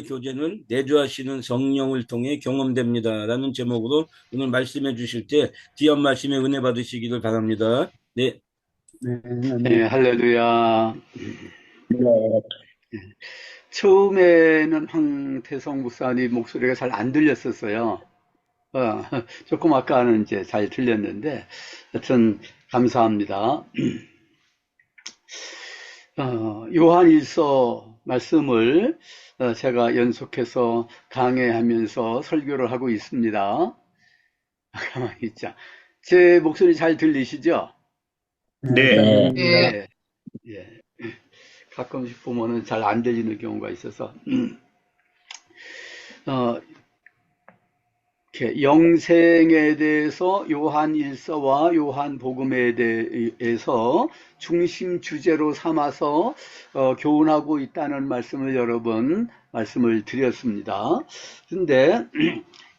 교제는 내주하시는 성령을 통해 경험됩니다. 라는 제목으로 오늘 말씀해 주실 때 귀한 말씀에 은혜 받으시기를 바랍니다. 네. 네, 할렐루야. 처음에는 황태성 목사님 목소리가 잘 안 들렸었어요. 어, 조금 아까는 이제 잘 들렸는데, 하여튼, 감사합니다. 요한일서 말씀을 제가 연속해서 강해하면서 설교를 하고 있습니다. 가만히 있자. 제 목소리 잘 들리시죠? 네. 네. 예. 가끔씩 보면은 잘 안 들리는 경우가 있어서, 어, 이렇게 영생에 대해서 요한 일서와 요한 복음에 대해서 중심 주제로 삼아서 교훈하고 있다는 말씀을 여러 번 말씀을 드렸습니다. 근데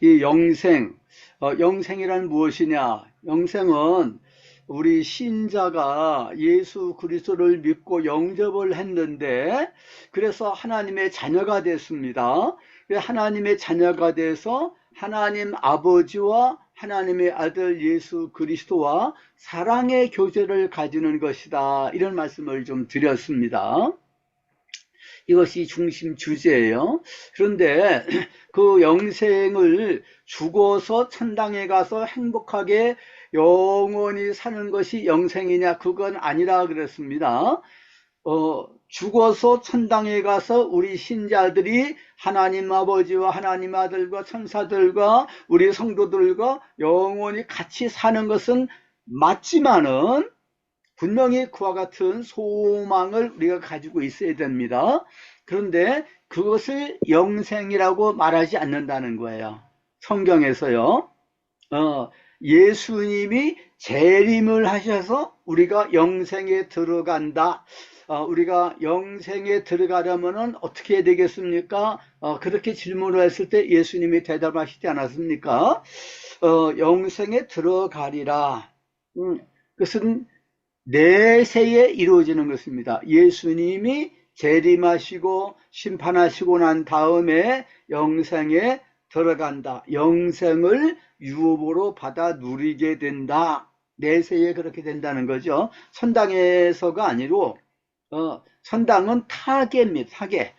이 영생이란 무엇이냐? 영생은 우리 신자가 예수 그리스도를 믿고 영접을 했는데, 그래서 하나님의 자녀가 됐습니다. 하나님의 자녀가 돼서 하나님 아버지와 하나님의 아들 예수 그리스도와 사랑의 교제를 가지는 것이다. 이런 말씀을 좀 드렸습니다. 이것이 중심 주제예요. 그런데 그 영생을 죽어서 천당에 가서 행복하게 영원히 사는 것이 영생이냐? 그건 아니라 그랬습니다. 죽어서 천당에 가서 우리 신자들이 하나님 아버지와 하나님 아들과 천사들과 우리 성도들과 영원히 같이 사는 것은 맞지만은 분명히 그와 같은 소망을 우리가 가지고 있어야 됩니다. 그런데 그것을 영생이라고 말하지 않는다는 거예요. 성경에서요. 예수님이 재림을 하셔서 우리가 영생에 들어간다. 우리가 영생에 들어가려면 어떻게 해야 되겠습니까? 그렇게 질문을 했을 때 예수님이 대답하시지 않았습니까? 영생에 들어가리라. 그것은 내세에 이루어지는 것입니다. 예수님이 재림하시고 심판하시고 난 다음에 영생에 들어간다. 영생을 유업으로 받아 누리게 된다. 내세에 그렇게 된다는 거죠. 선당에서가 아니고 선당은 타계입니다. 타계.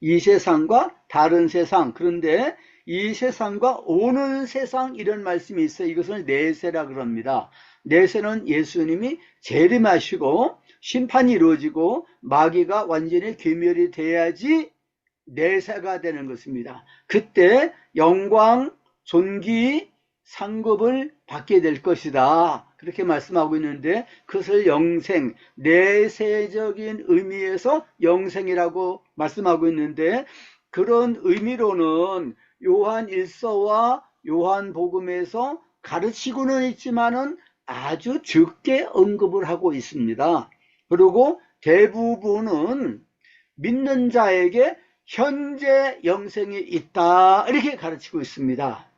이 세상과 다른 세상. 그런데 이 세상과 오는 세상, 이런 말씀이 있어요. 이것을 내세라 그럽니다. 내세는 예수님이 재림하시고 심판이 이루어지고 마귀가 완전히 괴멸이 돼야지 내세가 되는 것입니다. 그때 영광, 존귀, 상급을 받게 될 것이다. 그렇게 말씀하고 있는데, 그것을 영생, 내세적인 의미에서 영생이라고 말씀하고 있는데, 그런 의미로는 요한 일서와 요한 복음에서 가르치고는 있지만은 아주 적게 언급을 하고 있습니다. 그리고 대부분은 믿는 자에게 현재 영생이 있다, 이렇게 가르치고 있습니다.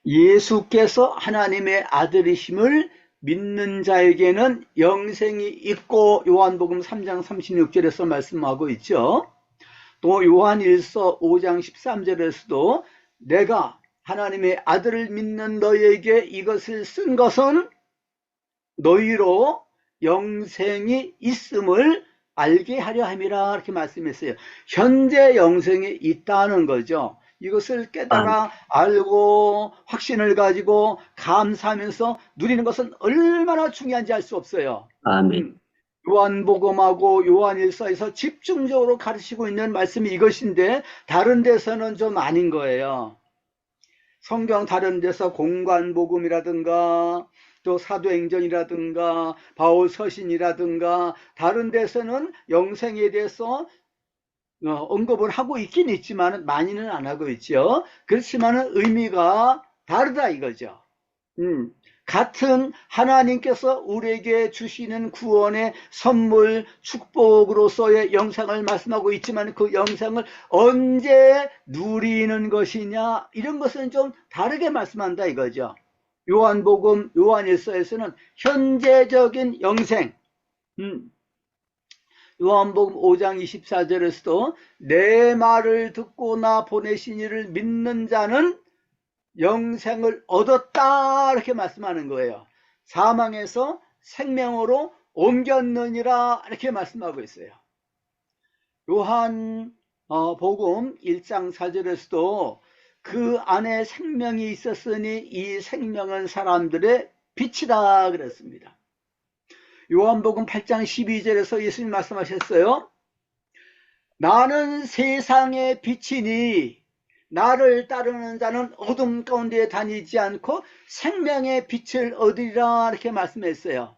예수께서 하나님의 아들이심을 믿는 자에게는 영생이 있고, 요한복음 3장 36절에서 말씀하고 있죠. 또 요한일서 5장 13절에서도 내가 하나님의 아들을 믿는 너희에게 이것을 쓴 것은 너희로 영생이 있음을 알게 하려 함이라, 이렇게 말씀했어요. 현재 영생이 있다는 거죠. 이것을 깨달아 알고 확신을 가지고 감사하면서 누리는 것은 얼마나 중요한지 알 수 없어요. 아멘. 요한복음하고 요한일서에서 집중적으로 가르치고 있는 말씀이 이것인데, 다른 데서는 좀 아닌 거예요. 성경 다른 데서 공관복음이라든가 또 사도행전이라든가 바울 서신이라든가 다른 데서는 영생에 대해서 언급을 하고 있긴 있지만 많이는 안 하고 있죠. 그렇지만 의미가 다르다 이거죠. 같은 하나님께서 우리에게 주시는 구원의 선물, 축복으로서의 영생을 말씀하고 있지만, 그 영생을 언제 누리는 것이냐, 이런 것은 좀 다르게 말씀한다 이거죠. 요한복음, 요한일서에서는 현재적인 영생, 요한복음 5장 24절에서도 내 말을 듣고 나 보내신 이를 믿는 자는 영생을 얻었다 이렇게 말씀하는 거예요. 사망에서 생명으로 옮겼느니라 이렇게 말씀하고 있어요. 요한 복음 1장 4절에서도 그 안에 생명이 있었으니 이 생명은 사람들의 빛이다 그랬습니다. 요한복음 8장 12절에서 예수님 말씀하셨어요. 나는 세상의 빛이니 나를 따르는 자는 어둠 가운데 다니지 않고 생명의 빛을 얻으리라 이렇게 말씀했어요.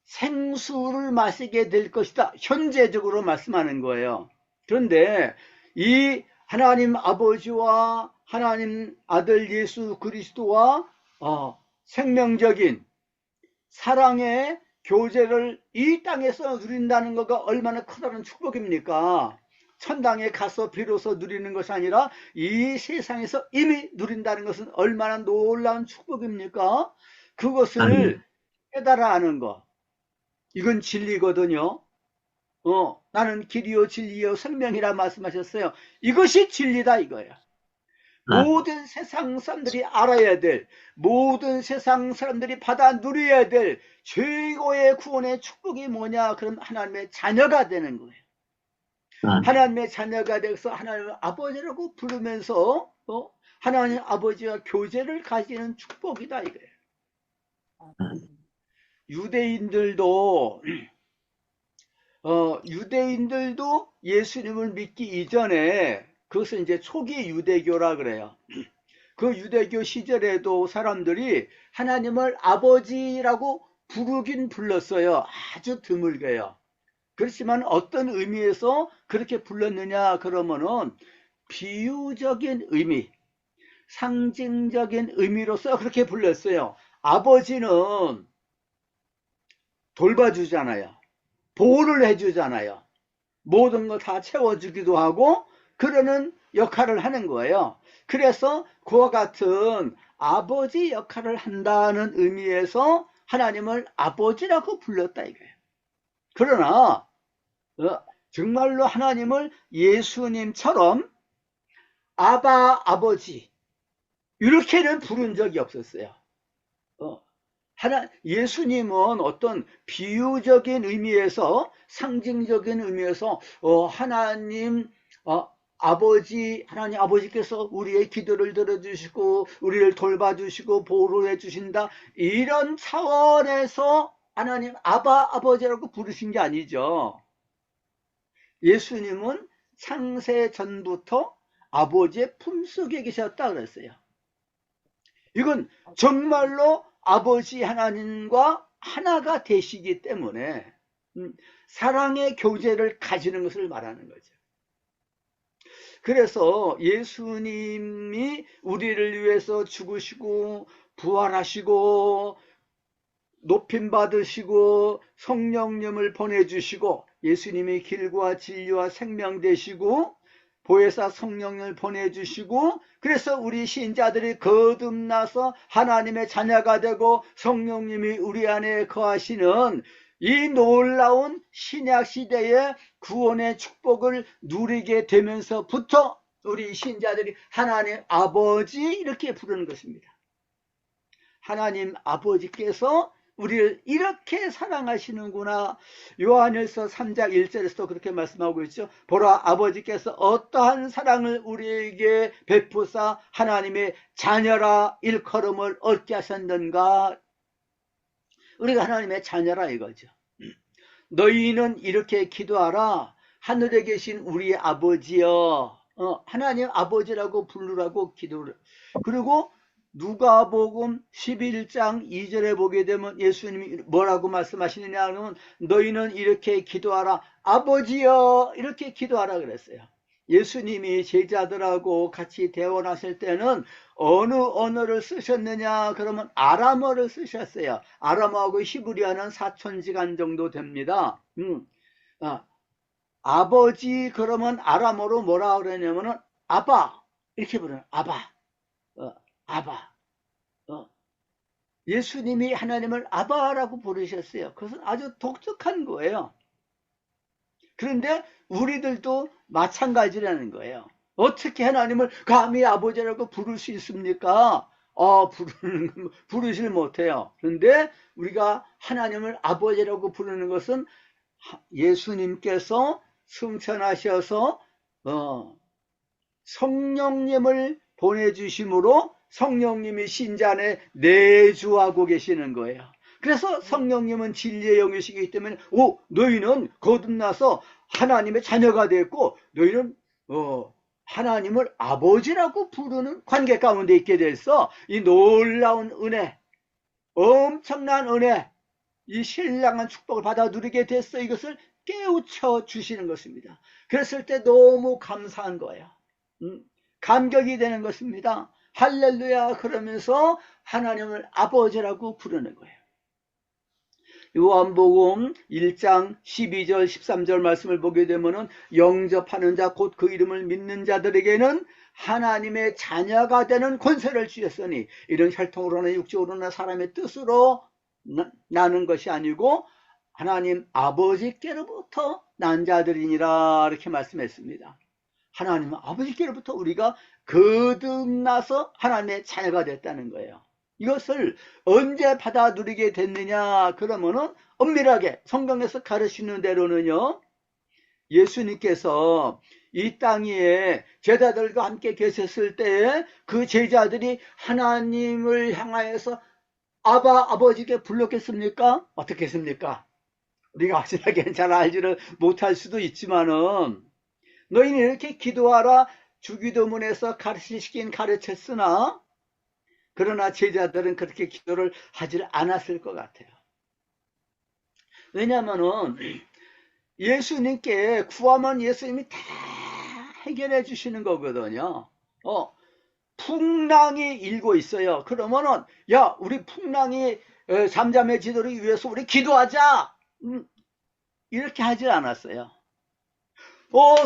생수를 마시게 될 것이다. 현재적으로 말씀하는 거예요. 그런데 이 하나님 아버지와 하나님 아들 예수 그리스도와 생명적인 사랑의 교제를 이 땅에서 누린다는 것가 얼마나 크다는 축복입니까? 천당에 가서 비로소 누리는 것이 아니라 이 세상에서 이미 누린다는 것은 얼마나 놀라운 축복입니까? 그것을 깨달아 아는 것. 이건 진리거든요. 나는 길이요 진리요 생명이라 말씀하셨어요. 이것이 진리다 이거예요. 모든 세상 사람들이 알아야 될, 모든 세상 사람들이 받아 누려야 될 최고의 구원의 축복이 뭐냐? 그럼 하나님의 자녀가 되는 거예요. 하나님의 자녀가 돼서 하나님의 아버지라고 부르면서 하나님 아버지와 교제를 가지는 축복이다 이거예요. 유대인들도 예수님을 믿기 이전에 그것은 이제 초기 유대교라 그래요. 그 유대교 시절에도 사람들이 하나님을 아버지라고 부르긴 불렀어요. 아주 드물게요. 그렇지만 어떤 의미에서 그렇게 불렀느냐 그러면은 비유적인 의미, 상징적인 의미로서 그렇게 불렀어요. 아버지는 돌봐주잖아요. 보호를 해주잖아요. 모든 걸 다 채워주기도 하고 그러는 역할을 하는 거예요. 그래서 그와 같은 아버지 역할을 한다는 의미에서 하나님을 아버지라고 불렀다 이거예요. 그러나 정말로 하나님을 예수님처럼 아바 아버지 이렇게는 부른 적이 없었어요. 예수님은 어떤 비유적인 의미에서 상징적인 의미에서 하나님 아버지께서 우리의 기도를 들어주시고 우리를 돌봐주시고 보호를 해주신다 이런 차원에서 하나님 아버지라고 부르신 게 아니죠. 예수님은 창세 전부터 아버지의 품속에 계셨다 그랬어요. 이건 정말로 아버지 하나님과 하나가 되시기 때문에 사랑의 교제를 가지는 것을 말하는 거죠. 그래서 예수님이 우리를 위해서 죽으시고 부활하시고 높임받으시고 성령님을 보내주시고 예수님이 길과 진리와 생명 되시고 보혜사 성령을 보내주시고 그래서 우리 신자들이 거듭나서 하나님의 자녀가 되고 성령님이 우리 안에 거하시는 이 놀라운 신약시대의 구원의 축복을 누리게 되면서부터 우리 신자들이 하나님 아버지 이렇게 부르는 것입니다. 하나님 아버지께서 우리를 이렇게 사랑하시는구나. 요한일서 3장 1절에서도 그렇게 말씀하고 있죠. 보라 아버지께서 어떠한 사랑을 우리에게 베푸사 하나님의 자녀라 일컬음을 얻게 하셨는가. 우리가 하나님의 자녀라 이거죠. 너희는 이렇게 기도하라. 하늘에 계신 우리 아버지여. 하나님 아버지라고 부르라고 기도를. 그리고 누가복음 11장 2절에 보게 되면 예수님이 뭐라고 말씀하시느냐 하면 너희는 이렇게 기도하라. 아버지여 이렇게 기도하라 그랬어요. 예수님이 제자들하고 같이 대화하실 때는 어느 언어를 쓰셨느냐 그러면 아람어를 쓰셨어요. 아람어하고 히브리어는 4,000시간 정도 됩니다. 아버지 그러면 아람어로 뭐라 그러냐면은 아바 이렇게 부르는 아바. 아바. 예수님이 하나님을 아바라고 부르셨어요. 그것은 아주 독특한 거예요. 그런데 우리들도 마찬가지라는 거예요. 어떻게 하나님을 감히 아버지라고 부를 수 있습니까? 부르질 못해요. 그런데 우리가 하나님을 아버지라고 부르는 것은 예수님께서 승천하셔서 성령님을 보내주심으로 성령님이 신자 안에 내주하고 계시는 거예요. 그래서 성령님은 진리의 영이시기 때문에 너희는 거듭나서 하나님의 자녀가 됐고 너희는 하나님을 아버지라고 부르는 관계 가운데 있게 돼서 이 놀라운 은혜, 엄청난 은혜, 이 신령한 축복을 받아 누리게 됐어. 이것을 깨우쳐 주시는 것입니다. 그랬을 때 너무 감사한 거예요. 감격이 되는 것입니다. 할렐루야 그러면서 하나님을 아버지라고 부르는 거예요. 요한복음 1장 12절 13절 말씀을 보게 되면은 영접하는 자 곧 그 이름을 믿는 자들에게는 하나님의 자녀가 되는 권세를 주셨으니 이런 혈통으로나 육적으로나 사람의 뜻으로 나는 것이 아니고 하나님 아버지께로부터 난 자들이니라 이렇게 말씀했습니다. 하나님 아버지께로부터 우리가 거듭나서 하나님의 자녀가 됐다는 거예요. 이것을 언제 받아 누리게 됐느냐 그러면은 엄밀하게 성경에서 가르치는 대로는요, 예수님께서 이 땅 위에 제자들과 함께 계셨을 때에 그 제자들이 하나님을 향하여서 아버지께 불렀겠습니까? 어떻게 했습니까? 우리가 확실하게 잘 알지를 못할 수도 있지만은 너희는 이렇게 기도하라 주기도문에서 가르쳤으나 그러나 제자들은 그렇게 기도를 하지 않았을 것 같아요. 왜냐하면은 예수님께 구하면 예수님이 다 해결해 주시는 거거든요. 풍랑이 일고 있어요. 그러면은 우리 풍랑이 잠잠해지도록 위해서 우리 기도하자. 이렇게 하지 않았어요.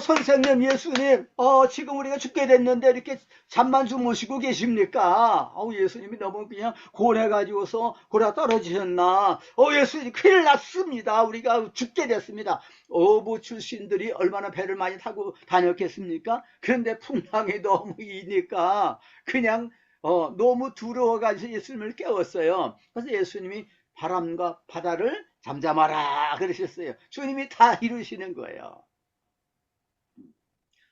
선생님, 예수님, 지금 우리가 죽게 됐는데 이렇게 잠만 주무시고 계십니까? 예수님이 너무 그냥 고래가지고서 고래가 떨어지셨나? 예수님, 큰일 났습니다. 우리가 죽게 됐습니다. 어부 출신들이 얼마나 배를 많이 타고 다녔겠습니까? 그런데 풍랑이 너무 이니까 그냥 너무 두려워가지고 예수님을 깨웠어요. 그래서 예수님이 바람과 바다를 잠잠하라 그러셨어요. 주님이 다 이루시는 거예요.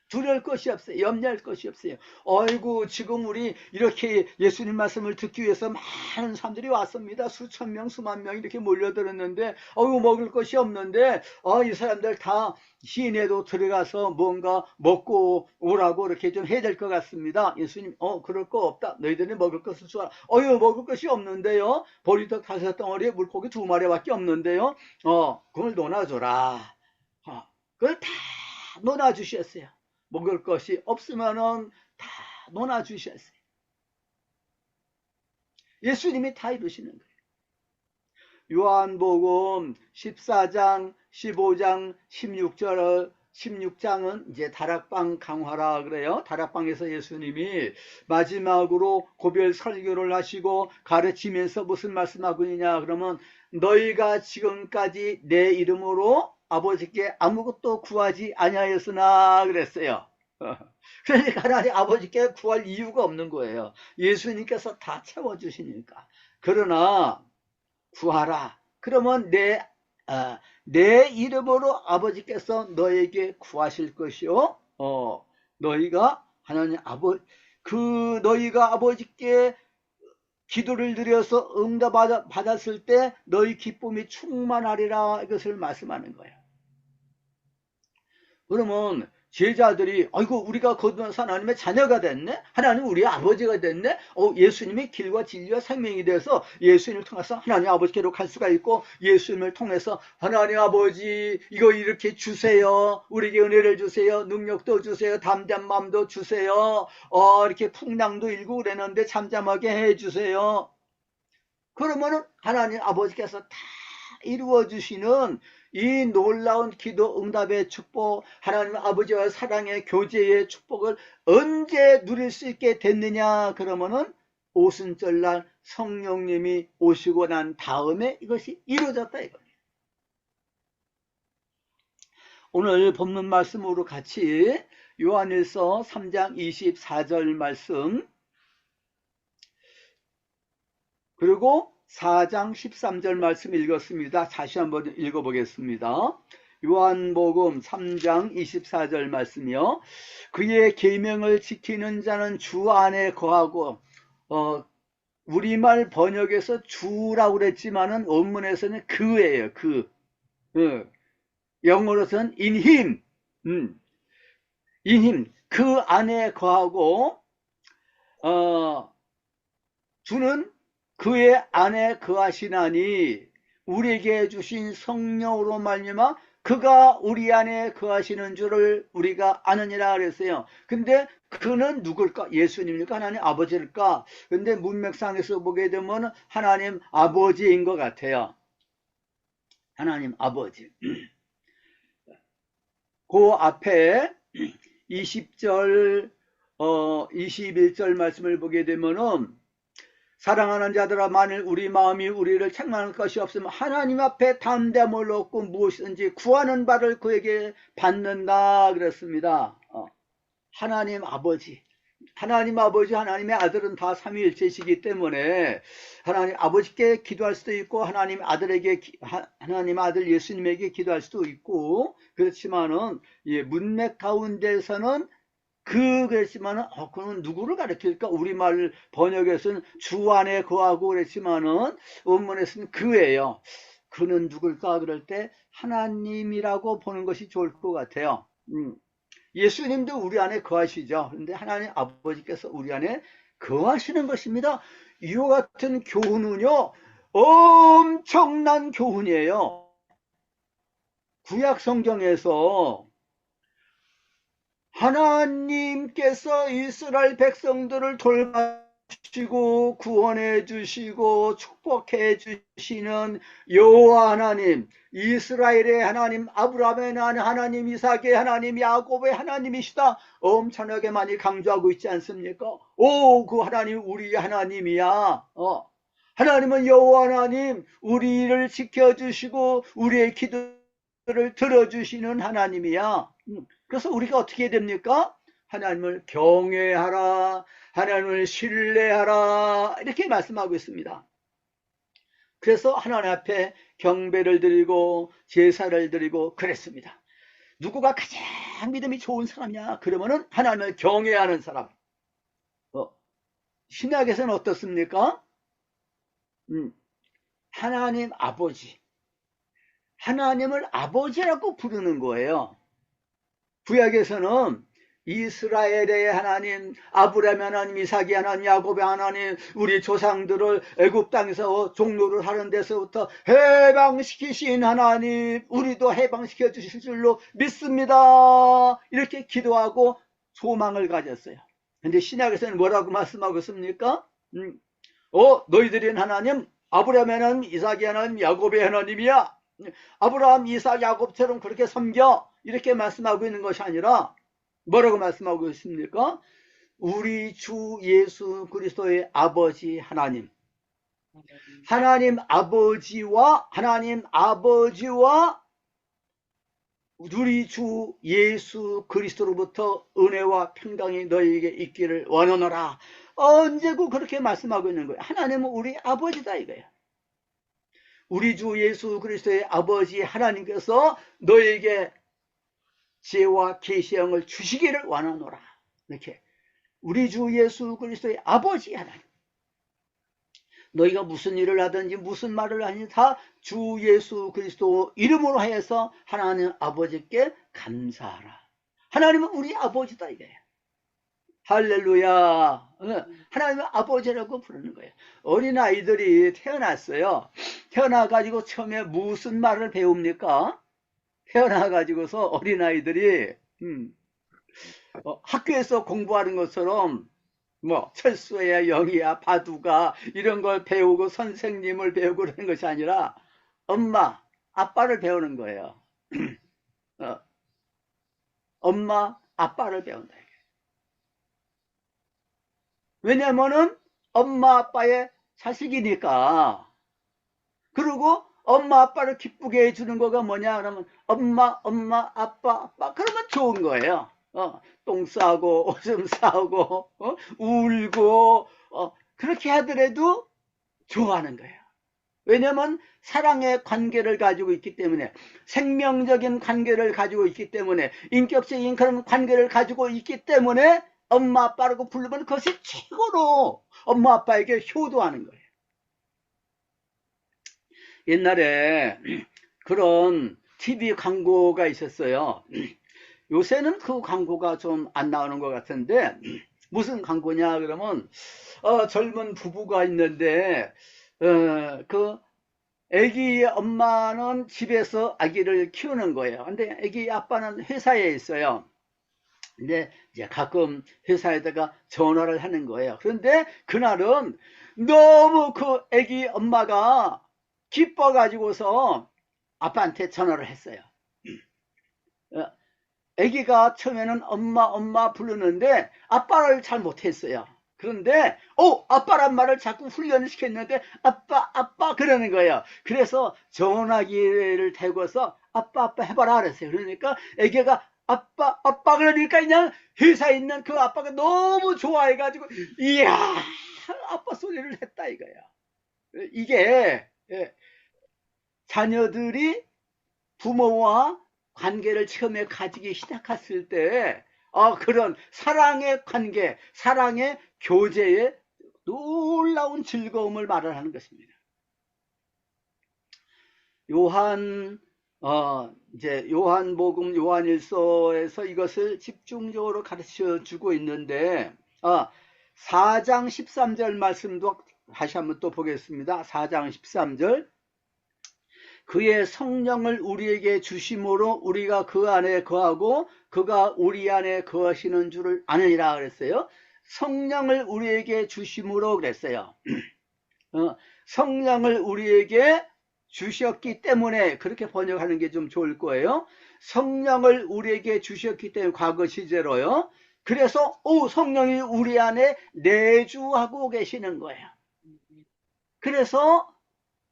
두려울 것이 없어요. 염려할 것이 없어요. 어이구 지금 우리 이렇게 예수님 말씀을 듣기 위해서 많은 사람들이 왔습니다. 수천 명 수만 명 이렇게 몰려들었는데 먹을 것이 없는데 이 사람들 다 시내도 들어가서 뭔가 먹고 오라고 이렇게 좀 해야 될 것 같습니다. 예수님 그럴 거 없다. 너희들은 먹을 것을 주라. 먹을 것이 없는데요. 보리떡 5덩어리에 물고기 2마리밖에 없는데요. 그걸 논아줘라. 그걸 다 논아주셨어요. 먹을 것이 없으면은 다 논아주셨어요. 예수님이 다 이루시는 거예요. 요한복음 14장, 15장, 16장은 이제 다락방 강화라 그래요. 다락방에서 예수님이 마지막으로 고별 설교를 하시고 가르치면서 무슨 말씀하고 있느냐 그러면 너희가 지금까지 내 이름으로 아버지께 아무것도 구하지 아니하였으나 그랬어요. 그러니까 하나님 아버지께 구할 이유가 없는 거예요. 예수님께서 다 채워주시니까. 그러나 구하라. 그러면 내 이름으로 아버지께서 너에게 구하실 것이요. 너희가 하나님 너희가 아버지께 기도를 드려서 응답 받았을 때 너희 기쁨이 충만하리라 이것을 말씀하는 거예요. 그러면 제자들이 우리가 거듭나서 하나님의 자녀가 됐네. 하나님 우리의 아버지가 됐네. 예수님이 길과 진리와 생명이 돼서 예수님을 통해서 하나님 아버지께로 갈 수가 있고 예수님을 통해서 하나님 아버지 이거 이렇게 주세요. 우리에게 은혜를 주세요. 능력도 주세요. 담대한 마음도 주세요. 이렇게 풍랑도 일고 그랬는데 잠잠하게 해주세요. 그러면은 하나님 아버지께서 다 이루어주시는 이 놀라운 기도 응답의 축복, 하나님 아버지와 사랑의 교제의 축복을 언제 누릴 수 있게 됐느냐 그러면은 오순절날 성령님이 오시고 난 다음에 이것이 이루어졌다 이겁니다. 오늘 본문 말씀으로 같이 요한일서 3장 24절 말씀, 그리고 4장 13절 말씀 읽었습니다. 다시 한번 읽어보겠습니다. 요한복음 3장 24절 말씀이요. 그의 계명을 지키는 자는 주 안에 거하고, 우리말 번역에서 주라고 그랬지만은 원문에서는 그예요. 그. 영어로서는 in him. in him. 그 안에 거하고, 주는 그의 안에 거하시나니 우리에게 주신 성령으로 말미암아 그가 우리 안에 거하시는 줄을 우리가 아느니라 그랬어요. 근데 그는 누굴까? 예수님일까? 하나님 아버지일까? 근데 문맥상에서 보게 되면 하나님 아버지인 것 같아요. 하나님 아버지. 그 앞에 20절, 21절 말씀을 보게 되면은, 사랑하는 자들아, 만일 우리 마음이 우리를 책망할 것이 없으면 하나님 앞에 담대함을 얻고 무엇이든지 구하는 바를 그에게 받는다 그랬습니다. 하나님 아버지, 하나님의 아들은 다 삼위일체시기 때문에 하나님 아버지께 기도할 수도 있고 하나님 아들에게, 하나님 아들 예수님에게 기도할 수도 있고, 그렇지만은 문맥 가운데서는 그랬지만은 그는 누구를 가리킬까? 우리말 번역에서는 주 안에 거하고 그랬지만은 원문에서는 그예요. 그는 누굴까? 그럴 때 하나님이라고 보는 것이 좋을 것 같아요. 예수님도 우리 안에 거하시죠. 그런데 하나님 아버지께서 우리 안에 거하시는 것입니다. 이와 같은 교훈은요, 엄청난 교훈이에요. 구약 성경에서 하나님께서 이스라엘 백성들을 돌봐주시고 구원해 주시고 축복해 주시는 여호와 하나님, 이스라엘의 하나님, 아브라함의 하나님, 이삭의 하나님, 야곱의 하나님이시다 엄청나게 많이 강조하고 있지 않습니까? 그 하나님 우리 하나님이야. 하나님은 여호와 하나님, 우리를 지켜주시고 우리의 기도를 들어주시는 하나님이야. 그래서 우리가 어떻게 해야 됩니까? 하나님을 경외하라, 하나님을 신뢰하라, 이렇게 말씀하고 있습니다. 그래서 하나님 앞에 경배를 드리고 제사를 드리고 그랬습니다. 누구가 가장 믿음이 좋은 사람이냐? 그러면은 하나님을 경외하는 사람. 신약에서는 어떻습니까? 하나님 아버지. 하나님을 아버지라고 부르는 거예요. 구약에서는 이스라엘의 하나님, 아브라함의 하나님, 이삭의 하나님, 야곱의 하나님, 우리 조상들을 애굽 땅에서 종로를 하는 데서부터 해방시키신 하나님, 우리도 해방시켜 주실 줄로 믿습니다. 이렇게 기도하고 소망을 가졌어요. 근데 신약에서는 뭐라고 말씀하고 있습니까? 너희들은 하나님, 아브라함의 하나님, 이삭의 하나님, 야곱의 하나님이야. 아브라함, 이삭, 야곱처럼 그렇게 섬겨, 이렇게 말씀하고 있는 것이 아니라 뭐라고 말씀하고 있습니까? 우리 주 예수 그리스도의 아버지 하나님, 하나님 아버지와 우리 주 예수 그리스도로부터 은혜와 평강이 너희에게 있기를 원하노라. 언제고 그렇게 말씀하고 있는 거예요. 하나님은 우리 아버지다 이거예요. 우리 주 예수 그리스도의 아버지 하나님께서 너에게 지혜와 계시형을 주시기를 원하노라. 이렇게 우리 주 예수 그리스도의 아버지 하나님, 너희가 무슨 일을 하든지 무슨 말을 하든지 다 주 예수 그리스도 이름으로 하여서 하나님 아버지께 감사하라. 하나님은 우리 아버지다 이거예요. 할렐루야. 하나님은 아버지라고 부르는 거예요. 어린아이들이 태어났어요. 태어나가지고 처음에 무슨 말을 배웁니까? 태어나가지고서 어린아이들이 학교에서 공부하는 것처럼 철수야, 영이야, 바둑아 이런 걸 배우고 선생님을 배우고 그러는 것이 아니라 엄마, 아빠를 배우는 거예요. 엄마, 아빠를 배운다. 왜냐면은 엄마, 아빠의 자식이니까. 그리고 엄마 아빠를 기쁘게 해주는 거가 뭐냐 그러면 엄마 엄마 아빠 아빠 그러면 좋은 거예요. 똥 싸고 오줌 싸고 울고 그렇게 하더라도 좋아하는 거예요. 왜냐면 사랑의 관계를 가지고 있기 때문에, 생명적인 관계를 가지고 있기 때문에, 인격적인 그런 관계를 가지고 있기 때문에 엄마 아빠라고 부르면 그것이 최고로 엄마 아빠에게 효도하는 거예요. 옛날에 그런 TV 광고가 있었어요. 요새는 그 광고가 좀 안 나오는 것 같은데, 무슨 광고냐 그러면 젊은 부부가 있는데 그 아기 엄마는 집에서 아기를 키우는 거예요. 근데 아기 아빠는 회사에 있어요. 근데 이제 가끔 회사에다가 전화를 하는 거예요. 그런데 그날은 너무 그 아기 엄마가 기뻐 가지고서 아빠한테 전화를 했어요. 아기가 처음에는 엄마 엄마 부르는데 아빠를 잘 못했어요. 그런데 아빠란 말을 자꾸 훈련을 시켰는데 아빠 아빠 그러는 거예요. 그래서 전화기를 대고서 아빠 아빠 해봐라 그랬어요. 그러니까 아기가 아빠 아빠 그러니까 그냥 회사에 있는 그 아빠가 너무 좋아해가지고 이야 아빠 소리를 했다 이거야. 이게 자녀들이 부모와 관계를 처음에 가지기 시작했을 때 그런 사랑의 관계, 사랑의 교제에 놀라운 즐거움을 말을 하는 것입니다. 이제 요한복음 요한일서에서 이것을 집중적으로 가르쳐 주고 있는데 4장 13절 말씀도 다시 한번 또 보겠습니다. 4장 13절. 그의 성령을 우리에게 주심으로 우리가 그 안에 거하고 그가 우리 안에 거하시는 줄을 아느니라 그랬어요. 성령을 우리에게 주심으로 그랬어요. 성령을 우리에게 주셨기 때문에, 그렇게 번역하는 게 좀 좋을 거예요. 성령을 우리에게 주셨기 때문에, 과거 시제로요. 그래서 성령이 우리 안에 내주하고 계시는 거예요. 그래서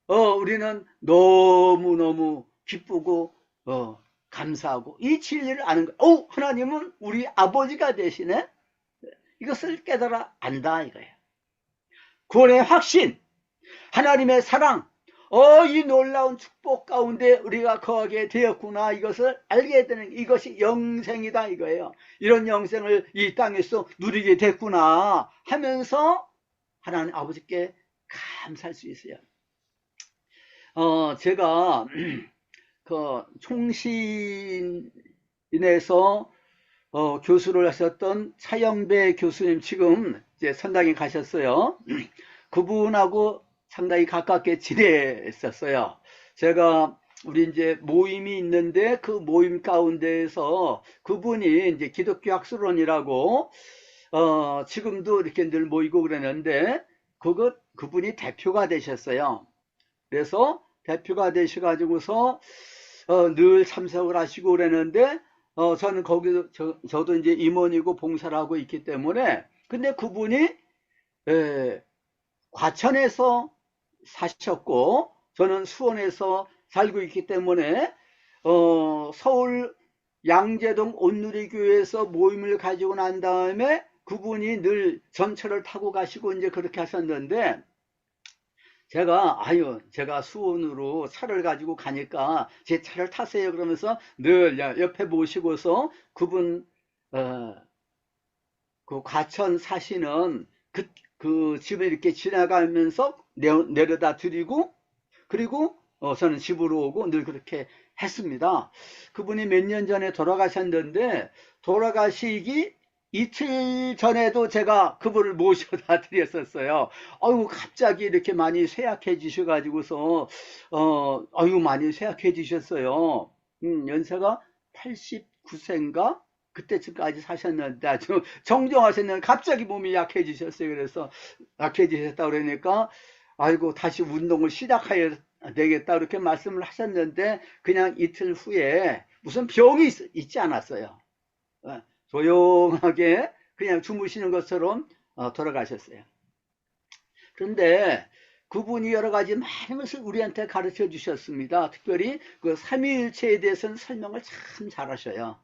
우리는 너무너무 기쁘고 감사하고 이 진리를 아는 거예요. 하나님은 우리 아버지가 되시네. 이것을 깨달아 안다 이거예요. 구원의 확신, 하나님의 사랑, 이 놀라운 축복 가운데 우리가 거하게 되었구나, 이것을 알게 되는, 이것이 영생이다 이거예요. 이런 영생을 이 땅에서 누리게 됐구나 하면서 하나님 아버지께 감사할 수 있어요. 제가 그 총신에서 교수를 하셨던 차영배 교수님, 지금 이제 선당에 가셨어요. 그분하고 상당히 가깝게 지냈었어요. 제가 우리 이제 모임이 있는데 그 모임 가운데에서 그분이 이제 기독교 학술원이라고 지금도 이렇게 늘 모이고 그러는데 그분이 대표가 되셨어요. 그래서 대표가 되셔가지고서 늘 참석을 하시고 그랬는데 저는 거기도 저도 이제 임원이고 봉사를 하고 있기 때문에, 근데 그분이 과천에서 사셨고 저는 수원에서 살고 있기 때문에 서울 양재동 온누리교회에서 모임을 가지고 난 다음에 그분이 늘 전철을 타고 가시고 이제 그렇게 하셨는데, 제가 수원으로 차를 가지고 가니까 제 차를 타세요 그러면서 늘 옆에 모시고서 그분 그 과천 사시는 그 집을 이렇게 지나가면서 내려다 드리고, 그리고 저는 집으로 오고 늘 그렇게 했습니다. 그분이 몇 년 전에 돌아가셨는데, 돌아가시기 이틀 전에도 제가 그분을 모셔다 드렸었어요. 갑자기 이렇게 많이 쇠약해지셔가지고서, 많이 쇠약해지셨어요. 연세가 89세인가? 그때쯤까지 사셨는데 아주 정정하셨는데 갑자기 몸이 약해지셨어요. 그래서 약해지셨다 그러니까, 다시 운동을 시작해야 되겠다 그렇게 말씀을 하셨는데, 그냥 이틀 후에 무슨 병이 있지 않았어요. 조용하게 그냥 주무시는 것처럼 돌아가셨어요. 그런데 그분이 여러 가지 많은 것을 우리한테 가르쳐 주셨습니다. 특별히 그 삼위일체에 대해서는 설명을 참 잘하셔요.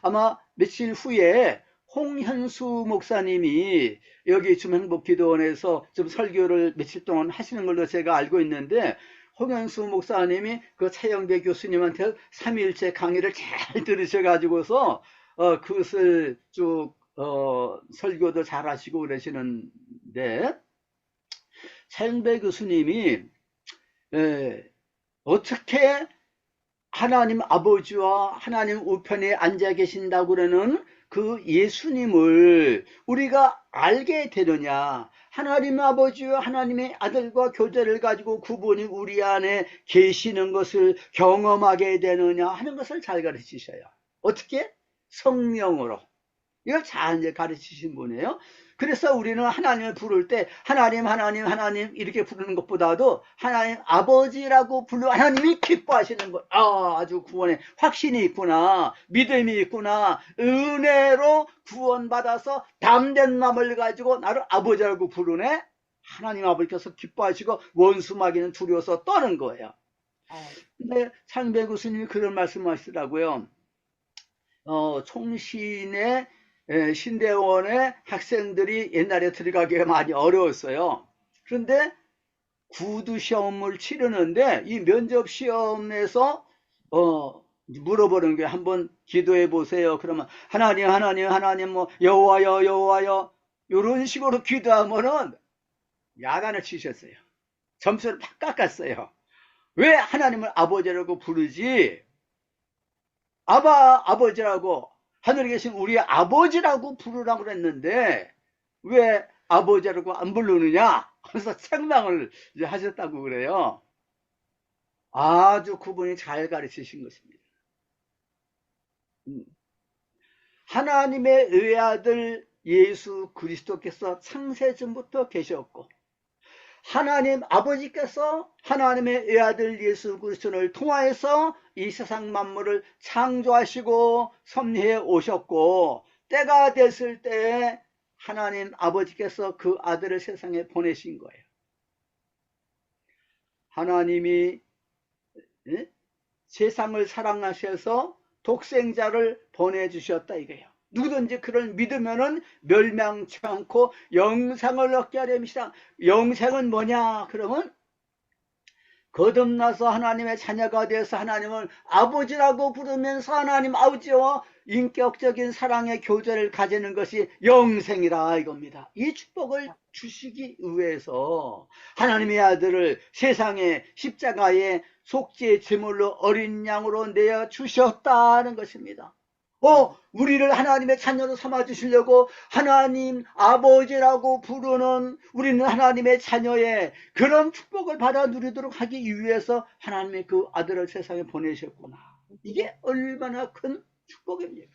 아마 며칠 후에 홍현수 목사님이 여기 주행복기도원에서 좀 설교를 며칠 동안 하시는 걸로 제가 알고 있는데, 홍현수 목사님이 그 차영배 교수님한테 삼위일체 강의를 잘 들으셔가지고서 그것을 쭉 설교도 잘 하시고 그러시는데, 차영배 교수님이 어떻게 하나님 아버지와 하나님 우편에 앉아 계신다고 그러는 그 예수님을 우리가 알게 되느냐, 하나님 아버지와 하나님의 아들과 교제를 가지고 그분이 우리 안에 계시는 것을 경험하게 되느냐 하는 것을 잘 가르치셔요. 어떻게? 성령으로. 이걸 잘 이제 가르치신 분이에요. 그래서 우리는 하나님을 부를 때 하나님 하나님 하나님 이렇게 부르는 것보다도 하나님 아버지라고 불러 하나님이 기뻐하시는 것. 아주 구원에 확신이 있구나, 믿음이 있구나, 은혜로 구원받아서 담된 마음을 가지고 나를 아버지라고 부르네. 하나님 아버지께서 기뻐하시고 원수 마귀는 두려워서 떠는 거예요. 근데 창배 교수님이 그런 말씀하시더라고요. 총신의 신대원의 학생들이 옛날에 들어가기가 많이 어려웠어요. 그런데 구두 시험을 치르는데 이 면접 시험에서 물어보는 게, 한번 기도해 보세요. 그러면 하나님 하나님 하나님 뭐 여호와여 여호와여 이런 식으로 기도하면은 야단을 치셨어요. 점수를 팍 깎았어요. 왜 하나님을 아버지라고 부르지? 아버지라고, 하늘에 계신 우리 아버지라고 부르라고 그랬는데 왜 아버지라고 안 부르느냐? 그래서 책망을 이제 하셨다고 그래요. 아주 그분이 잘 가르치신 것입니다. 하나님의 의아들 예수 그리스도께서 창세전부터 계셨고, 하나님 아버지께서 하나님의 외아들 예수 그리스도를 통하여서 이 세상 만물을 창조하시고 섭리해 오셨고, 때가 됐을 때 하나님 아버지께서 그 아들을 세상에 보내신 거예요. 하나님이 세상을 사랑하셔서 독생자를 보내주셨다 이거예요. 누구든지 그를 믿으면은 멸망치 않고 영생을 얻게 하려 합니다. 영생은 뭐냐? 그러면 거듭나서 하나님의 자녀가 되어서 하나님을 아버지라고 부르면서 하나님 아버지와 인격적인 사랑의 교제를 가지는 것이 영생이라 이겁니다. 이 축복을 주시기 위해서 하나님의 아들을 세상의 십자가에 속죄 제물로 어린 양으로 내어 주셨다는 것입니다. 우리를 하나님의 자녀로 삼아 주시려고 하나님 아버지라고 부르는 우리는 하나님의 자녀의 그런 축복을 받아 누리도록 하기 위해서 하나님의 그 아들을 세상에 보내셨구나. 이게 얼마나 큰 축복입니까?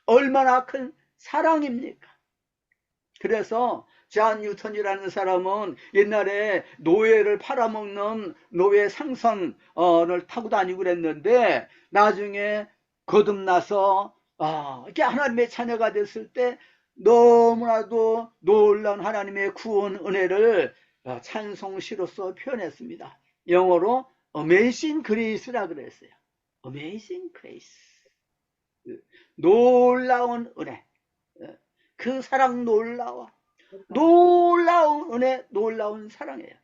얼마나 큰 사랑입니까? 그래서 존 뉴턴이라는 사람은 옛날에 노예를 팔아먹는 노예 상선을 타고 다니고 그랬는데, 나중에 거듭나서 이렇게 하나님의 자녀가 됐을 때 너무나도 놀라운 하나님의 구원 은혜를 찬송시로서 표현했습니다. 영어로 Amazing Grace라 그랬어요. Amazing Grace. 놀라운 은혜. 그 사랑 놀라워. 놀라운 은혜, 놀라운 사랑이에요.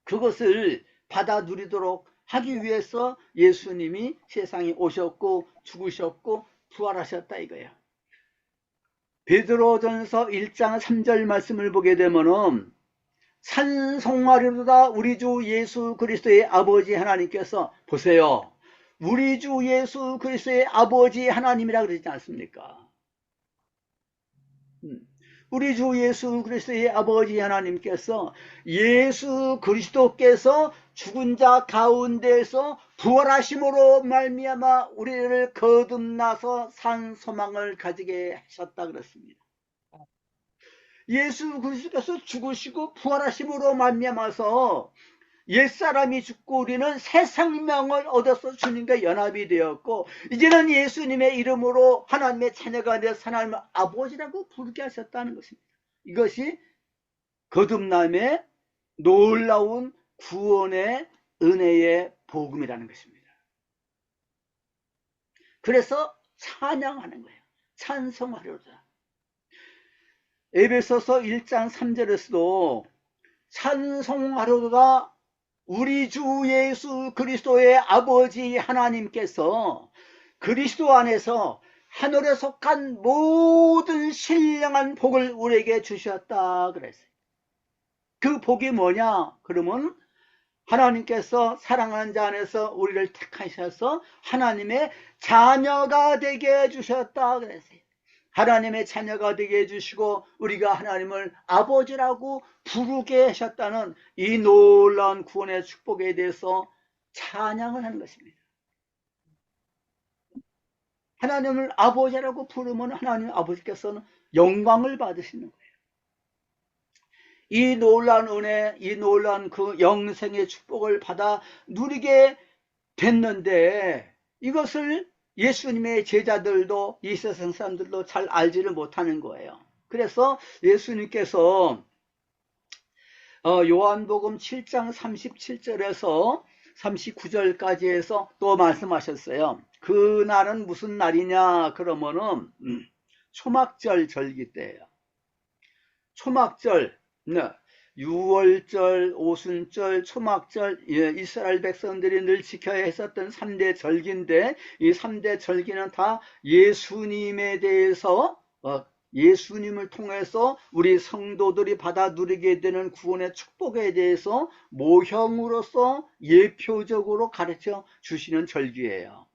그것을 받아 누리도록 하기 위해서 예수님이 세상에 오셨고 죽으셨고 부활하셨다 이거예요. 베드로전서 1장 3절 말씀을 보게 되면은 찬송하리로다 우리 주 예수 그리스도의 아버지 하나님께서, 보세요, 우리 주 예수 그리스도의 아버지 하나님이라 그러지 않습니까? 우리 주 예수 그리스도의 아버지 하나님께서, 예수 그리스도께서 죽은 자 가운데서 부활하심으로 말미암아 우리를 거듭나서 산 소망을 가지게 하셨다 그랬습니다. 예수 그리스도께서 죽으시고 부활하심으로 말미암아서 옛사람이 죽고 우리는 새 생명을 얻어서 주님과 연합이 되었고, 이제는 예수님의 이름으로 하나님의 자녀가 되어서 하나님을 아버지라고 부르게 하셨다는 것입니다. 이것이 거듭남의 놀라운 구원의 은혜의 복음이라는 것입니다. 그래서 찬양하는 거예요. 찬송하려다. 에베소서 1장 3절에서도 찬송하려다 우리 주 예수 그리스도의 아버지 하나님께서 그리스도 안에서 하늘에 속한 모든 신령한 복을 우리에게 주셨다 그랬어요. 그 복이 뭐냐? 그러면 하나님께서 사랑하는 자 안에서 우리를 택하셔서 하나님의 자녀가 되게 해주셨다 그랬어요. 하나님의 자녀가 되게 해주시고 우리가 하나님을 아버지라고 부르게 하셨다는 이 놀라운 구원의 축복에 대해서 찬양을 하는 것입니다. 하나님을 아버지라고 부르면 하나님 아버지께서는 영광을 받으시는 거예요. 이 놀라운 은혜, 이 놀라운 그 영생의 축복을 받아 누리게 됐는데 이것을 예수님의 제자들도 이 세상 사람들도 잘 알지를 못하는 거예요. 그래서 예수님께서 요한복음 7장 37절에서 39절까지 해서 또 말씀하셨어요. 그날은 무슨 날이냐 그러면은 초막절 절기 때예요. 초막절, 유월절, 오순절, 초막절, 이스라엘 백성들이 늘 지켜야 했었던 3대 절기인데 이 3대 절기는 다 예수님에 대해서 예수님을 통해서 우리 성도들이 받아 누리게 되는 구원의 축복에 대해서 모형으로서 예표적으로 가르쳐 주시는 절기예요.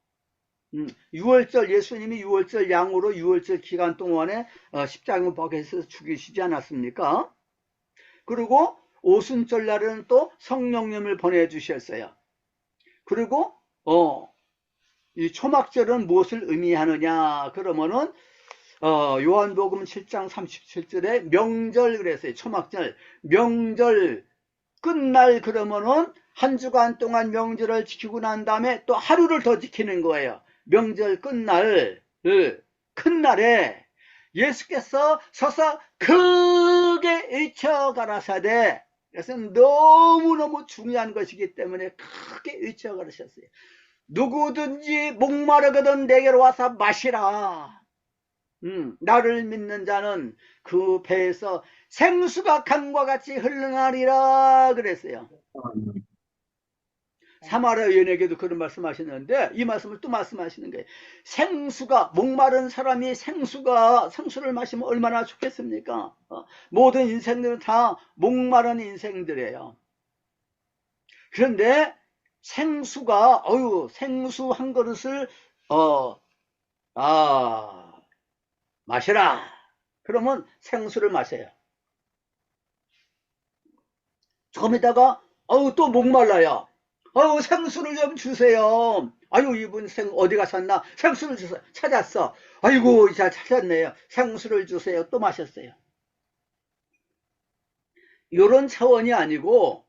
6월절, 예수님이 6월절 양으로 6월절 기간 동안에 십자가 박에서 죽이시지 않았습니까? 그리고 오순절 날은 또 성령님을 보내주셨어요. 그리고 이 초막절은 무엇을 의미하느냐 그러면은 요한복음 7장 37절에 명절 그랬어요. 초막절, 명절 끝날 그러면은 한 주간 동안 명절을 지키고 난 다음에 또 하루를 더 지키는 거예요. 명절 끝날 큰 날에 예수께서 서서 크게 외쳐 가라사대. 그래서 너무너무 중요한 것이기 때문에 크게 외쳐 가르쳤어요. 누구든지 목마르거든 내게로 와서 마시라. 나를 믿는 자는 그 배에서 생수가 강과 같이 흘러나리라 그랬어요. 사마리아 여인에게도 그런 말씀하셨는데 이 말씀을 또 말씀하시는 거예요. 생수가, 목마른 사람이 생수를 마시면 얼마나 좋겠습니까? 모든 인생들은 다 목마른 인생들이에요. 그런데 생수가 생수 한 그릇을 마셔라. 그러면 생수를 마셔요. 조금 있다가 또 목말라요. 생수를 좀 주세요. 이분 어디 가셨나? 생수를 주세요. 찾았어. 아이고, 잘 찾았네요. 생수를 주세요. 또 마셨어요. 이런 차원이 아니고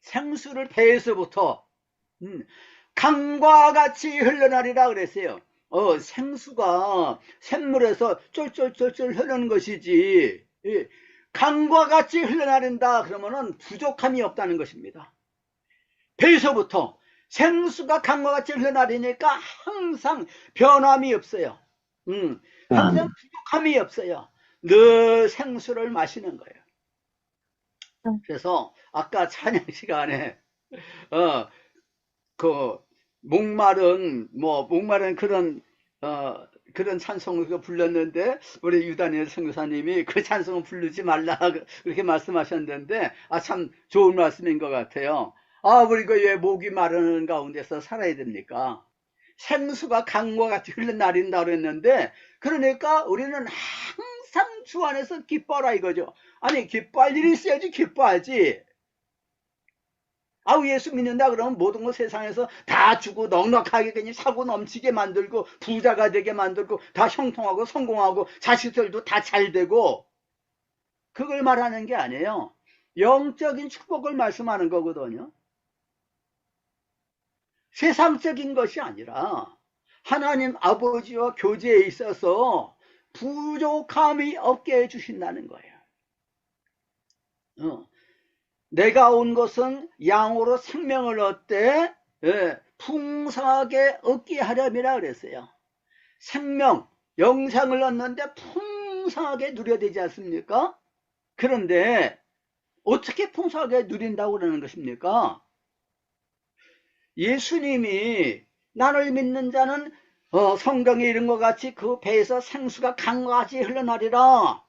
생수를 배에서부터 강과 같이 흘러나리라 그랬어요. 생수가 샘물에서 쫄쫄쫄쫄 흐르는 것이지 강과 같이 흘러나린다 그러면은 부족함이 없다는 것입니다. 배에서부터 생수가 강과 같이 흘러나리니까 항상 변함이 없어요. 항상 부족함이 없어요. 늘 생수를 마시는 거예요. 그래서 아까 찬양 시간에 목마른 그런 찬송을 불렀는데 우리 유다니엘 선교사님이 그 찬송을 부르지 말라 그렇게 말씀하셨는데 참 좋은 말씀인 것 같아요. 우리가 왜 목이 마르는 가운데서 살아야 됩니까? 생수가 강과 같이 흘러나린다 그랬는데 그러니까 우리는 항상 주 안에서 기뻐라 이거죠. 아니 기뻐할 일이 있어야지 기뻐하지. 예수 믿는다 그러면 모든 것 세상에서 다 주고 넉넉하게 그냥 사고 넘치게 만들고 부자가 되게 만들고 다 형통하고 성공하고 자식들도 다 잘 되고 그걸 말하는 게 아니에요. 영적인 축복을 말씀하는 거거든요. 세상적인 것이 아니라 하나님 아버지와 교제에 있어서 부족함이 없게 해주신다는 거예요. 내가 온 것은 양으로 생명을 얻되 풍성하게 얻게 하렴이라 그랬어요. 생명, 영생을 얻는데 풍성하게 누려야 되지 않습니까? 그런데 어떻게 풍성하게 누린다고 그러는 것입니까? 예수님이 나를 믿는 자는 성경에 이른 것 같이 그 배에서 생수가 강과 같이 흘러나리라.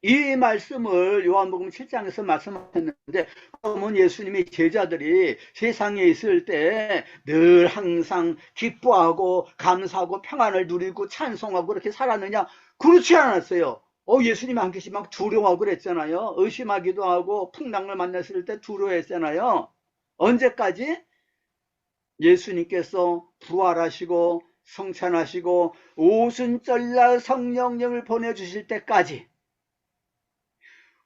이 말씀을 요한복음 7장에서 말씀하셨는데, 그러면 예수님이 제자들이 세상에 있을 때 늘 항상 기뻐하고 감사하고 평안을 누리고 찬송하고 그렇게 살았느냐? 그렇지 않았어요. 예수님이 한 계시 막 두려워하고 그랬잖아요. 의심하기도 하고 풍랑을 만났을 때 두려워했잖아요. 언제까지? 예수님께서 부활하시고 성찬하시고 오순절날 성령님을 보내주실 때까지,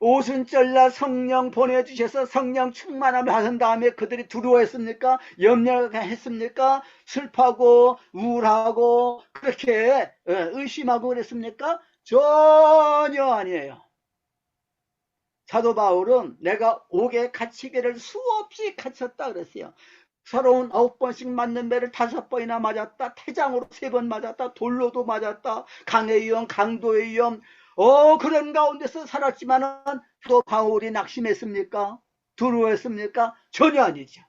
오순절날 성령 보내주셔서 성령 충만함을 받은 다음에 그들이 두려워했습니까? 염려했습니까? 슬퍼하고 우울하고 그렇게 의심하고 그랬습니까? 전혀 아니에요. 사도 바울은 내가 옥에 갇히기를 수없이 갇혔다 그랬어요. 서러운 9번씩 맞는 배를 5번이나 맞았다. 태장으로 3번 맞았다. 돌로도 맞았다. 강의 위험, 강도의 위험, 그런 가운데서 살았지만은 또 바울이 낙심했습니까? 두려워했습니까? 전혀 아니죠.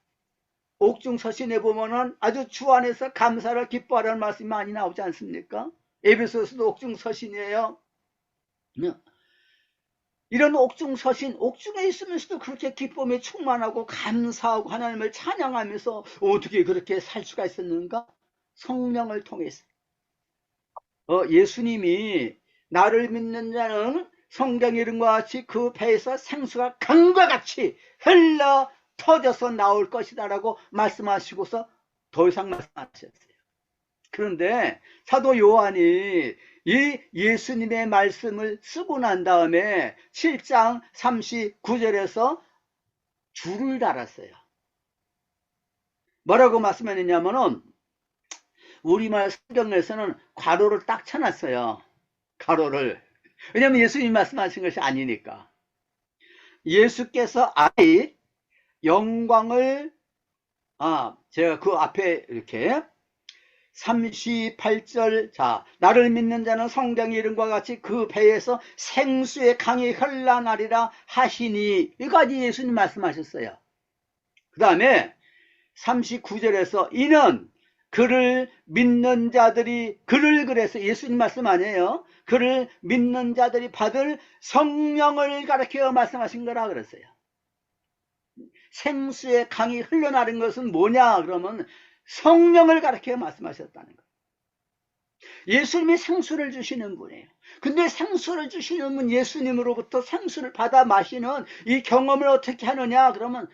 옥중서신에 보면은 아주 주 안에서 감사를 기뻐하라는 말씀이 많이 나오지 않습니까? 에베소서도 옥중서신이에요. 이런 옥중서신, 옥중에 있으면서도 그렇게 기쁨에 충만하고 감사하고 하나님을 찬양하면서 어떻게 그렇게 살 수가 있었는가? 성령을 통해서. 예수님이 나를 믿는 자는 성경에 이른 것 같이 그 배에서 생수가 강과 같이 흘러 터져서 나올 것이다 라고 말씀하시고서 더 이상 말씀 안 하셨어요. 그런데 사도 요한이 이 예수님의 말씀을 쓰고 난 다음에 7장 39절에서 줄을 달았어요. 뭐라고 말씀했냐면은 우리말 성경에서는 괄호를 딱 쳐놨어요. 괄호를. 왜냐하면 예수님이 말씀하신 것이 아니니까. 예수께서 아이 영광을 제가 그 앞에 이렇게 38절, 자, 나를 믿는 자는 성경에 이른 것과 같이 그 배에서 생수의 강이 흘러나리라 하시니, 이거까지 예수님 말씀하셨어요. 그 다음에 39절에서 이는 그를 믿는 자들이, 그를 그래서 예수님 말씀 아니에요. 그를 믿는 자들이 받을 성령을 가리켜 말씀하신 거라 그랬어요. 생수의 강이 흘러나는 것은 뭐냐 그러면 성령을 가리켜 말씀하셨다는 거예요. 예수님이 생수를 주시는 분이에요. 근데 생수를 주시는 분, 예수님으로부터 생수를 받아 마시는 이 경험을 어떻게 하느냐 그러면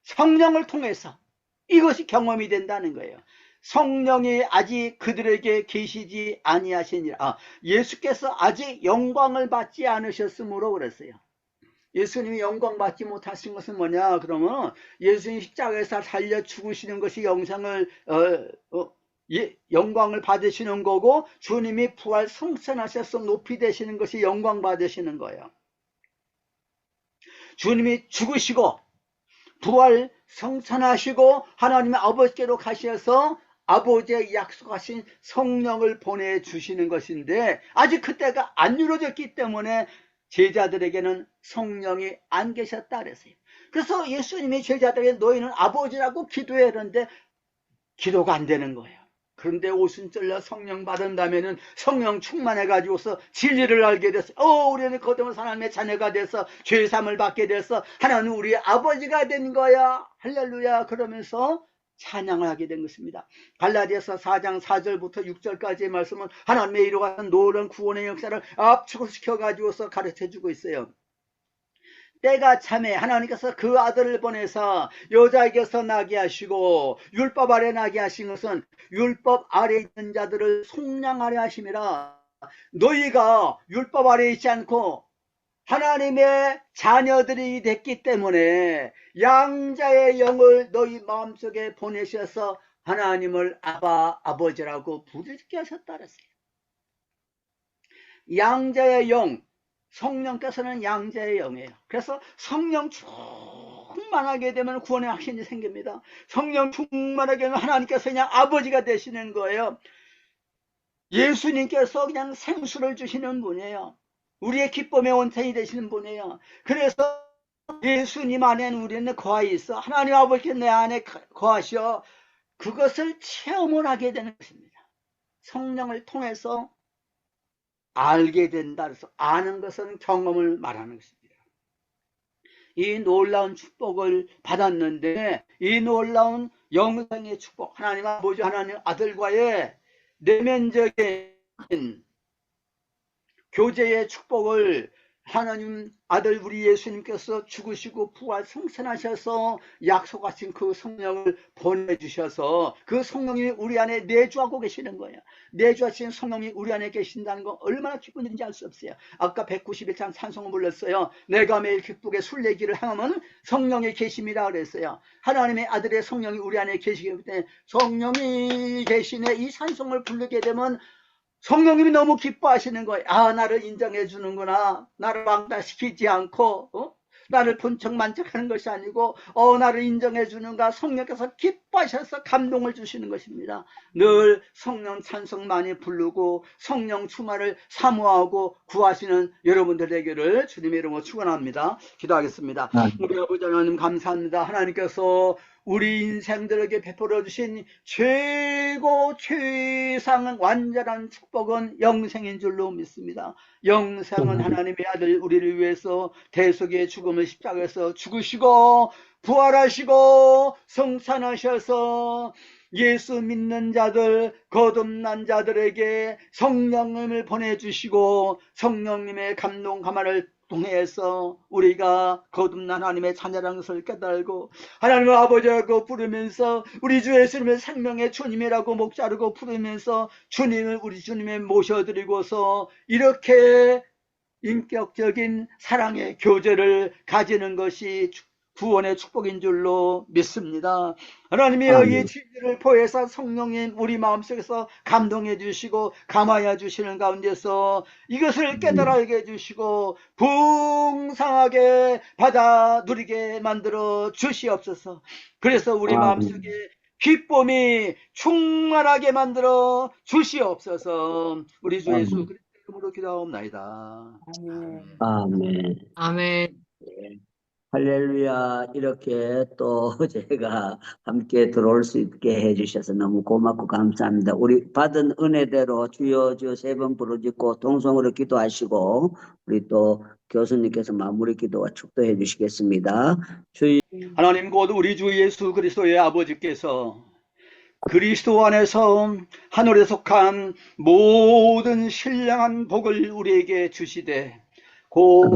성령을 통해서 이것이 경험이 된다는 거예요. 성령이 아직 그들에게 계시지 아니하시니라. 예수께서 아직 영광을 받지 않으셨으므로 그랬어요. 예수님이 영광 받지 못하신 것은 뭐냐 그러면 예수님 십자가에서 살려 죽으시는 것이 영광을 받으시는 거고, 주님이 부활 성천하셔서 높이 되시는 것이 영광 받으시는 거예요. 주님이 죽으시고 부활 성천하시고 하나님의 아버지께로 가셔서 아버지의 약속하신 성령을 보내주시는 것인데, 아직 그때가 안 이루어졌기 때문에 제자들에게는 성령이 안 계셨다 그랬어요. 그래서 예수님이 제자들에게 너희는 아버지라고 기도해야 하는데 기도가 안 되는 거예요. 그런데 오순절날 성령 받은다면은 성령 충만해가지고서 진리를 알게 돼서 우리는 거듭난 하나님의 자녀가 돼서 죄사함을 받게 돼서 하나님 우리 아버지가 된 거야 할렐루야 그러면서 찬양을 하게 된 것입니다. 갈라디아서 4장 4절부터 6절까지의 말씀은 하나님의 이루어가는 노련 구원의 역사를 압축시켜 가지고서 가르쳐주고 있어요. 때가 참에 하나님께서 그 아들을 보내서 여자에게서 나게 하시고 율법 아래 나게 하신 것은 율법 아래 있는 자들을 속량하려 하심이라. 너희가 율법 아래 있지 않고 하나님의 자녀들이 됐기 때문에 양자의 영을 너희 마음속에 보내셔서 하나님을 아버지라고 부르게 하셨다 그랬어요. 양자의 영, 성령께서는 양자의 영이에요. 그래서 성령 충만하게 되면 구원의 확신이 생깁니다. 성령 충만하게 되면 하나님께서 그냥 아버지가 되시는 거예요. 예수님께서 그냥 생수를 주시는 분이에요. 우리의 기쁨의 원천이 되시는 분이에요. 그래서 예수님 안에는 우리는 거하여 있어. 하나님 아버지께 내 안에 거하셔. 그것을 체험을 하게 되는 것입니다. 성령을 통해서 알게 된다. 그래서 아는 것은 경험을 말하는 것입니다. 이 놀라운 축복을 받았는데 이 놀라운 영생의 축복, 하나님 아버지 하나님 아들과의 내면적인 교제의 축복을 하나님 아들 우리 예수님께서 죽으시고 부활 승천하셔서 약속하신 그 성령을 보내주셔서 그 성령이 우리 안에 내주하고 계시는 거예요. 내주하신 성령이 우리 안에 계신다는 거 얼마나 기쁜 일인지 알 수 없어요. 아까 191장 찬송을 불렀어요. 내가 매일 기쁘게 순례길을 행하면 성령의 계심이라 그랬어요. 하나님의 아들의 성령이 우리 안에 계시기 때문에 성령이 계시네 이 찬송을 부르게 되면 성령님이 너무 기뻐하시는 거예요. 아, 나를 인정해 주는구나. 나를 왕따시키지 않고 나를 본척만척하는 것이 아니고 나를 인정해 주는가. 성령께서 기뻐하셔서 감동을 주시는 것입니다. 늘 성령 찬송 많이 부르고 성령 충만을 사모하고 구하시는 여러분들 되기를 주님의 이름으로 축원합니다. 기도하겠습니다. 우리 아버지 하나님 감사합니다. 하나님께서 우리 인생들에게 베풀어 주신 최고 최상 완전한 축복은 영생인 줄로 믿습니다. 영생은 하나님의 아들 우리를 위해서 대속의 죽음을 십자가에서 죽으시고 부활하시고 성산하셔서 예수 믿는 자들, 거듭난 자들에게 성령님을 보내주시고 성령님의 감동 감화를 통해서 우리가 거듭난 하나님의 자녀라는 것을 깨달고 하나님의 아버지라고 부르면서 우리 주 예수님의 생명의 주님이라고 목자르고 부르면서 주님을 우리 주님에 모셔드리고서 이렇게 인격적인 사랑의 교제를 가지는 것이 구원의 축복인 줄로 믿습니다. 하나님이여 이 진리를 포해서 성령님 우리 마음속에서 감동해 주시고 감화해 주시는 가운데서 이것을 깨달게 해주시고 풍성하게 받아 누리게 만들어 주시옵소서. 그래서 우리 마음속에 기쁨이 충만하게 만들어 주시옵소서. 우리 주 예수 그리스도의 이름으로 기도하옵나이다. 아멘. 아멘. 할렐루야. 이렇게 또 제가 함께 들어올 수 있게 해주셔서 너무 고맙고 감사합니다. 우리 받은 은혜대로 주여 주여 세 번 부르짖고 통성으로 기도하시고 우리 또 교수님께서 마무리 기도와 축도해 주시겠습니다. 하나님 곧 우리 주 예수 그리스도의 아버지께서 그리스도 안에서 하늘에 속한 모든 신령한 복을 우리에게 주시되 곧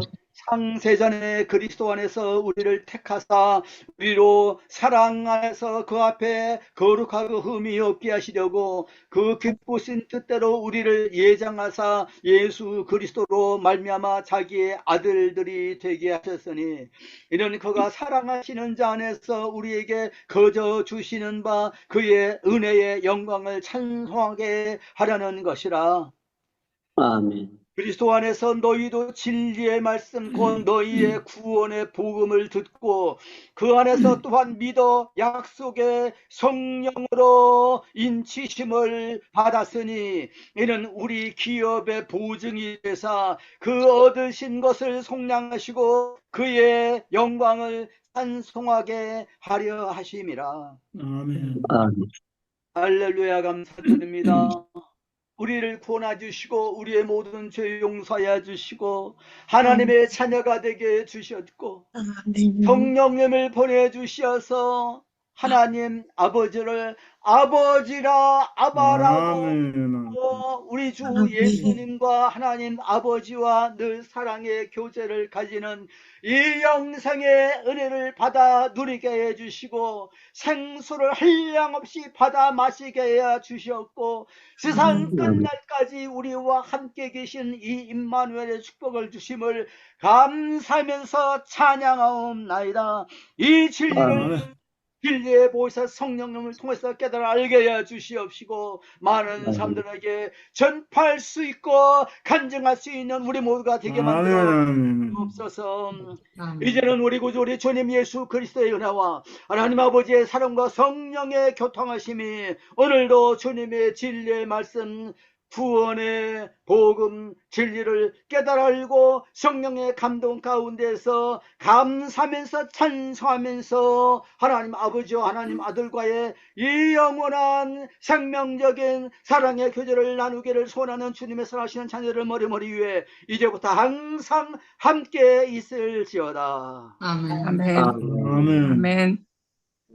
창세전에 그리스도 안에서 우리를 택하사 우리로 사랑 안에서 그 앞에 거룩하고 흠이 없게 하시려고 그 기쁘신 뜻대로 우리를 예정하사 예수 그리스도로 말미암아 자기의 아들들이 되게 하셨으니 이는 그가 사랑하시는 자 안에서 우리에게 거저 주시는 바 그의 은혜의 영광을 찬송하게 하려는 것이라. 아멘. 그리스도 안에서 너희도 진리의 말씀 곧 너희의 구원의 복음을 듣고 그 안에서 또한 믿어 약속의 성령으로 인치심을 받았으니 이는 우리 기업의 보증이 되사 그 얻으신 것을 속량하시고 그의 영광을 찬송하게 하려 하심이라. 아멘. 할렐루야. 감사드립니다. 우리를 구원해 주시고 우리의 모든 죄 용서해 주시고 하나님의 자녀가 되게 해주셨고 성령님을 보내주셔서 하나님 아버지를 아버지라 아바라고 우리 주 예수님과 하나님 아버지와 늘 사랑의 교제를 가지는 이 영생의 은혜를 받아 누리게 해주시고 생수를 한량 없이 받아 마시게 해 주셨고 세상 끝날까지 우리와 함께 계신 이 임마누엘의 축복을 주심을 감사하면서 찬양하옵나이다. 이 진리를 진리의 보혜사 성령님을 통해서 깨달아 알게 해 주시옵시고 많은 사람들에게 전파할 수 있고 간증할 수 있는 우리 모두가 되게 만들어 주옵소서. 이제는 우리 구주 우리 주님 예수 그리스도의 은혜와 하나님 아버지의 사랑과 성령의 교통하심이 오늘도 주님의 진리의 말씀 구원의 복음 진리를 깨달아 알고 성령의 감동 가운데서 감사하면서 찬송하면서 하나님 아버지와 하나님 아들과의 이 영원한 생명적인 사랑의 교제를 나누기를 소원하는 주님의 사랑하시는 자녀를 머리머리 위에 이제부터 항상 함께 있을지어다. 아멘. 아멘. 아멘. 아멘.